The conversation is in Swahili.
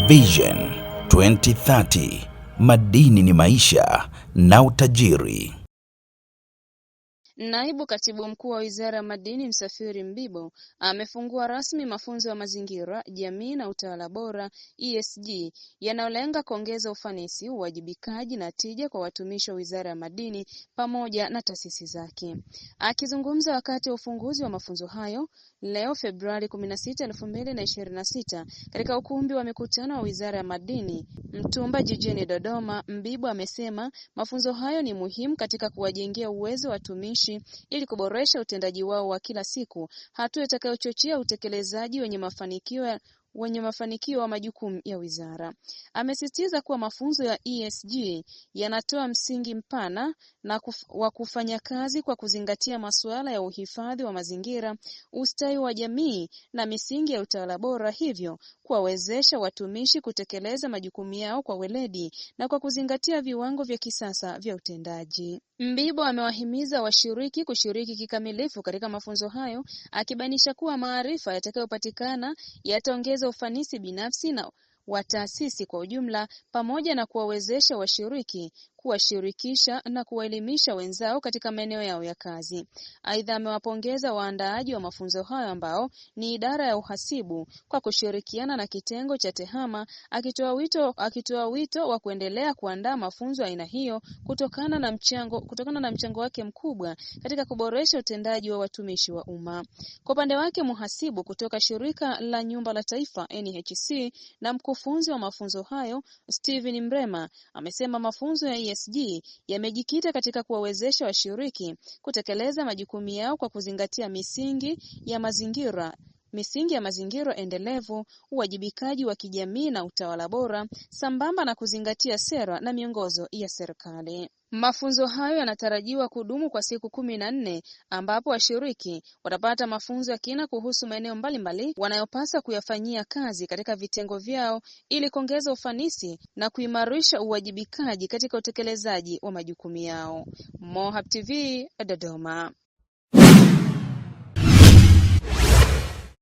Vision 2030, madini ni maisha na utajiri. Naibu Katibu Mkuu wa Wizara ya Madini Msafiri Mbibo amefungua rasmi mafunzo ya mazingira, jamii na utawala bora ESG yanayolenga kuongeza ufanisi, uwajibikaji na tija kwa watumishi wa Wizara ya Madini pamoja na taasisi zake. Akizungumza wakati wa ufunguzi wa mafunzo hayo leo Februari 16, 2026 katika ukumbi wa mikutano wa Wizara ya Madini Mtumba jijini Dodoma, Mbibo amesema mafunzo hayo ni muhimu katika kuwajengea uwezo watumishi ili kuboresha utendaji wao wa kila siku, hatua itakayochochea utekelezaji wenye mafanikio wa majukumu ya wizara. Amesisitiza kuwa mafunzo ya ESG yanatoa msingi mpana wa kufanya kazi kwa kuzingatia masuala ya uhifadhi wa mazingira, ustawi wa jamii na misingi ya utawala bora, hivyo kuwawezesha watumishi kutekeleza majukumu yao kwa weledi na kwa kuzingatia viwango vya kisasa vya utendaji. Mbibo amewahimiza washiriki kushiriki kikamilifu katika mafunzo hayo, akibainisha kuwa maarifa yatakayopatikana yataongeza ufanisi binafsi na wa taasisi kwa ujumla, pamoja na kuwawezesha washiriki kuwashirikisha na kuwaelimisha wenzao katika maeneo yao ya kazi. Aidha, amewapongeza waandaaji wa mafunzo hayo ambao ni idara ya uhasibu kwa kushirikiana na kitengo cha TEHAMA, akitoa wito wa kuendelea kuandaa mafunzo aina hiyo kutokana na mchango wake mkubwa katika kuboresha utendaji wa watumishi wa umma. Kwa upande wake, mhasibu kutoka Shirika la Nyumba la Taifa NHC na mkufunzi wa mafunzo hayo Steven Mrema amesema mafunzo ya ESG yamejikita katika kuwawezesha washiriki kutekeleza majukumu yao kwa kuzingatia misingi ya mazingira endelevu, uwajibikaji wa kijamii na utawala bora, sambamba na kuzingatia sera na miongozo ya serikali. Mafunzo hayo yanatarajiwa kudumu kwa siku 14 ambapo washiriki watapata mafunzo ya kina kuhusu maeneo mbalimbali wanayopaswa kuyafanyia kazi katika vitengo vyao ili kuongeza ufanisi na kuimarisha uwajibikaji katika utekelezaji wa majukumu yao. Mohab TV, Dodoma.